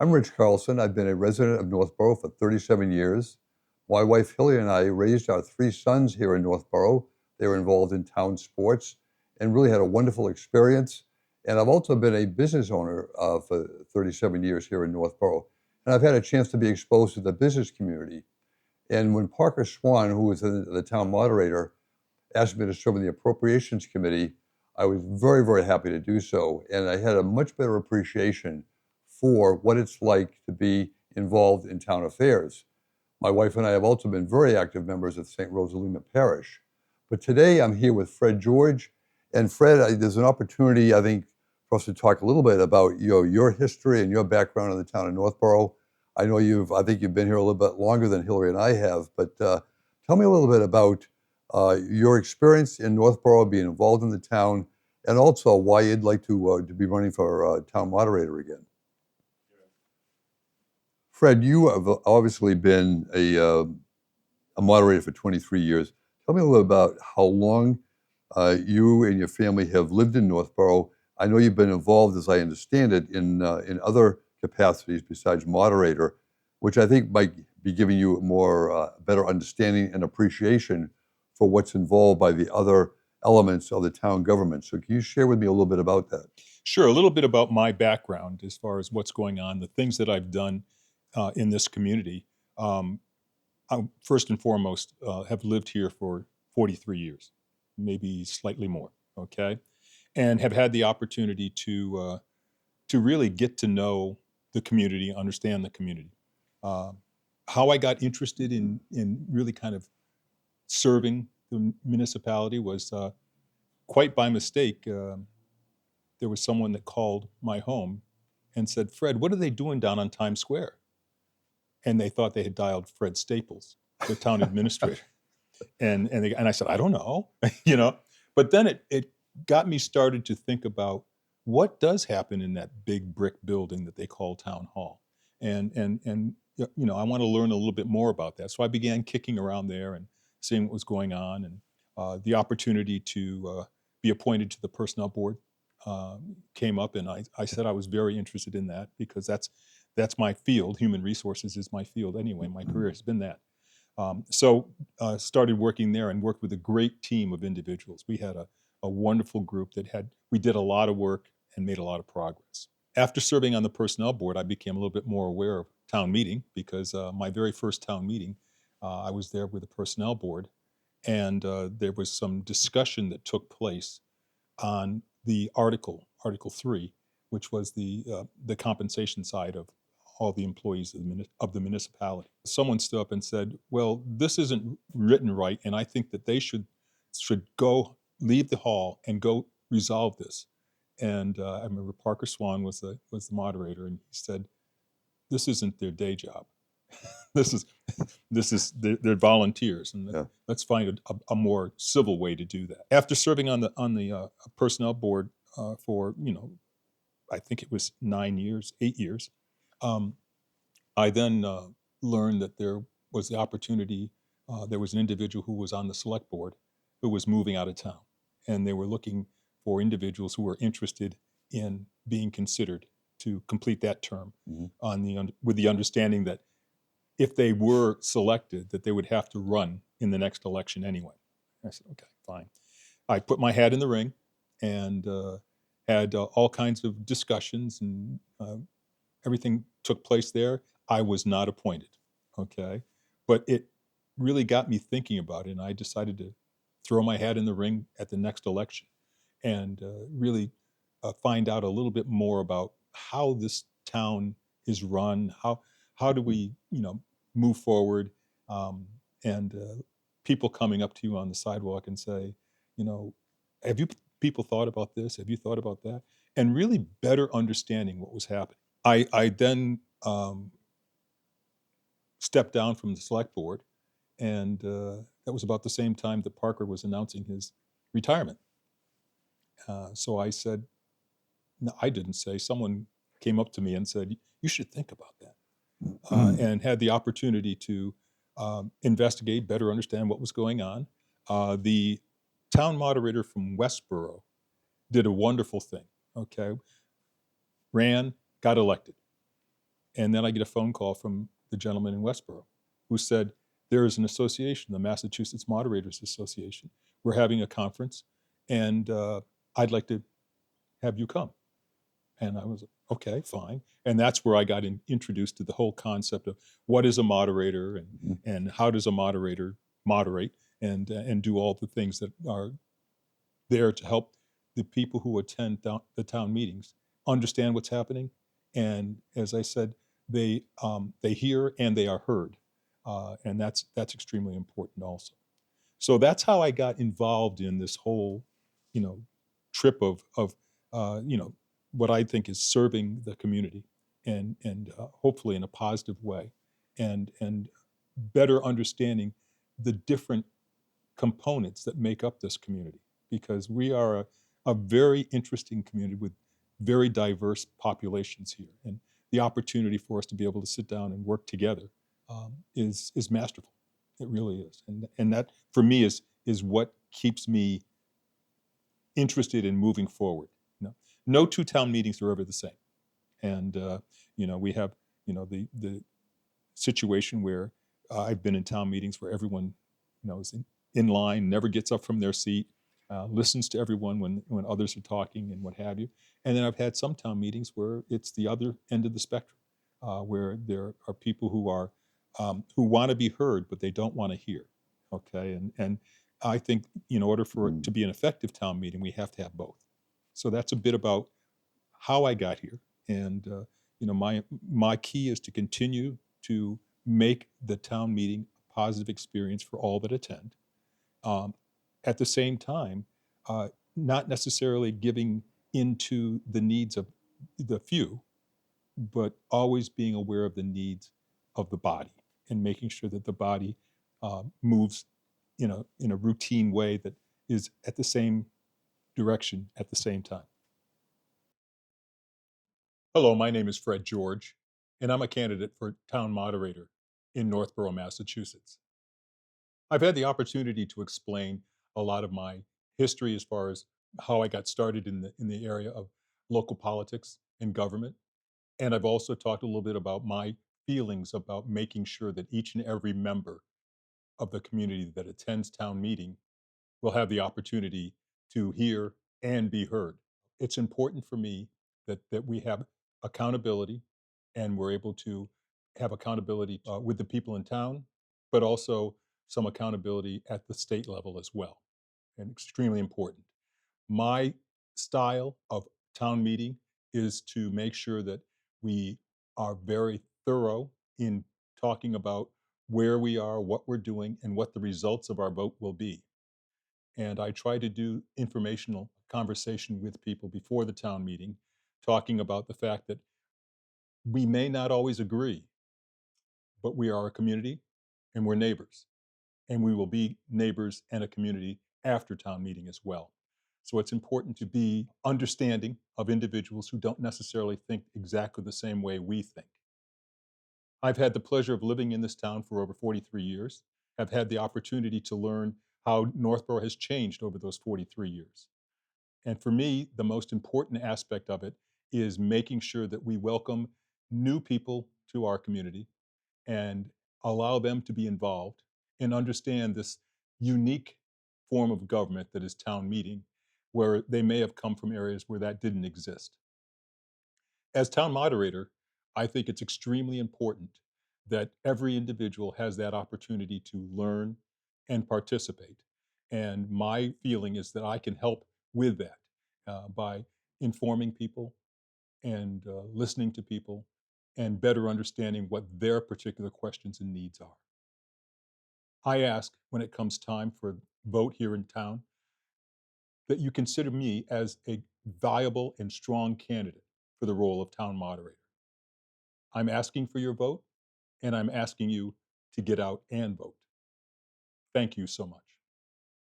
I'm Rich Carlson. I've been a resident of Northborough for 37 years. My wife Hilly and I raised our three sons here in Northborough. They were involved in town sports and really had a wonderful experience. And I've also been a business owner for 37 years here in Northborough. And I've had a chance to be exposed to the business community. And when Parker Swan, who was the town moderator, asked me to serve on the Appropriations Committee, I was very, very happy to do so. And I had a much better appreciation for what it's like to be involved in town affairs. My wife and I have also been very active members of St. Rosalima Parish. But today I'm here with Fred George. And Fred, there's an opportunity, I think, for us to talk a little bit about your history and your background in the town of Northborough. I think you've been here a little bit longer than Hillary and I have, but tell me a little bit about your experience in Northborough, being involved in the town, and also why you'd like to be running for town moderator again. Fred, you have obviously been a moderator for 23 years. Tell me a little about how long you and your family have lived in Northborough. I know you've been involved, as I understand it, in other capacities besides moderator, which I think might be giving you a more better understanding and appreciation for what's involved by the other elements of the town government. So can you share with me a little bit about that? Sure, a little bit about my background as far as what's going on, the things that I've done in this community. I, first and foremost, have lived here for 43 years, maybe slightly more, okay? And have had the opportunity to really get to know the community, understand the community. How I got interested in really kind of serving the municipality was quite by mistake. There was someone that called my home and said, "Fred, what are they doing down on Times Square?" And they thought they had dialed Fred Staples, the town administrator. And I said, "I don't know," you know. But then it got me started to think about what does happen in that big brick building that they call town hall, and I want to learn a little bit more about that. So I began kicking around there and seeing what was going on, and the opportunity to be appointed to the personnel board came up, and I said I was very interested in that because that's my field. Human resources is my field anyway. My career has been that. So started working there and worked with a great team of individuals. We had a wonderful group we did a lot of work and made a lot of progress. After serving on the personnel board, I became a little bit more aware of town meeting because my very first town meeting, I was there with the personnel board, and there was some discussion that took place on the Article 3, which was the compensation side of all the employees of the municipality. Someone stood up and said, "Well, this isn't written right, and I think that they should go leave the hall and go resolve this." And I remember Parker Swan was the moderator, and he said, "This isn't their day job. this is they're volunteers, and Yeah. let's find a more civil way to do that." After serving on the personnel board for I think it was 8 years, I then learned that there was the opportunity. There was an individual who was on the select board who was moving out of town, and they were looking for individuals who were interested in being considered to complete that term with the understanding that if they were selected, that they would have to run in the next election anyway. I said, "Okay, fine." I put my hat in the ring and had all kinds of discussions, and everything took place there. I was not appointed, okay? But it really got me thinking about it, and I decided to throw my hat in the ring at the next election and really find out a little bit more about how this town is run, how do we, move forward, and people coming up to you on the sidewalk and say, you know, "Have you people thought about this? Have you thought about that?" And really better understanding what was happening. I then stepped down from the select board, and that was about the same time that Parker was announcing his retirement. So I said, no, I didn't say. Someone came up to me and said, "You should think about that," and had the opportunity to investigate, better understand what was going on. The town moderator from Westboro did a wonderful thing. Okay, ran, got elected, And then I get a phone call from the gentleman in Westboro who said, there is an association, the Massachusetts Moderators Association. We're having a conference, and I'd like to have you come. And I was, okay, fine. And that's where I got introduced to the whole concept of what is a moderator, Mhm. and how does a moderator moderate and do all the things that are there to help the people who attend the town meetings understand what's happening. And as I said, they hear and they are heard, and that's extremely important also. So that's how I got involved in this whole, you know, trip of you know, what I think is serving the community, and hopefully in a positive way, and better understanding the different components that make up this community, because we are a very interesting community with very diverse populations here, and the opportunity for us to be able to sit down and work together is masterful. It really is, and that for me is what keeps me interested in moving forward. No two town meetings are ever the same, and we have the situation where I've been in town meetings where everyone, is in line, never gets up from their seat, listens to everyone when others are talking and what have you. And then I've had some town meetings where it's the other end of the spectrum, where there are people who want to be heard but they don't want to hear. Okay, and I think in order for it Mm. to be an effective town meeting, we have to have both. So that's a bit about how I got here, and my key is to continue to make the town meeting a positive experience for all that attend. Um, at the same time, not necessarily giving into the needs of the few, but always being aware of the needs of the body and making sure that the body moves in a routine way that is at the same direction at the same time. Hello, my name is Fred George, and I'm a candidate for town moderator in Northborough, Massachusetts. I've had the opportunity to explain a lot of my history as far as how I got started in the area of local politics and government, and I've also talked a little bit about my feelings about making sure that each and every member of the community that attends town meeting will have the opportunity to hear and be heard. It's important for me that we have accountability, and we're able to have accountability with the people in town, but also some accountability at the state level as well, and extremely important. My style of town meeting is to make sure that we are very thorough in talking about where we are, what we're doing, and what the results of our vote will be. And I try to do informational conversation with people before the town meeting, talking about the fact that we may not always agree, but we are a community and we're neighbors, and we will be neighbors and a community after town meeting as well. So it's important to be understanding of individuals who don't necessarily think exactly the same way we think. I've had the pleasure of living in this town for over 43 years. I've had the opportunity to learn how Northborough has changed over those 43 years. And for me, the most important aspect of it is making sure that we welcome new people to our community and allow them to be involved and understand this unique form of government that is town meeting, where they may have come from areas where that didn't exist. As town moderator, I think it's extremely important that every individual has that opportunity to learn and participate. And my feeling is that I can help with that by informing people and listening to people and better understanding what their particular questions and needs are. I ask when it comes time for vote here in town that you consider me as a viable and strong candidate for the role of town moderator. I'm asking for your vote, and I'm asking you to get out and vote. Thank you so much.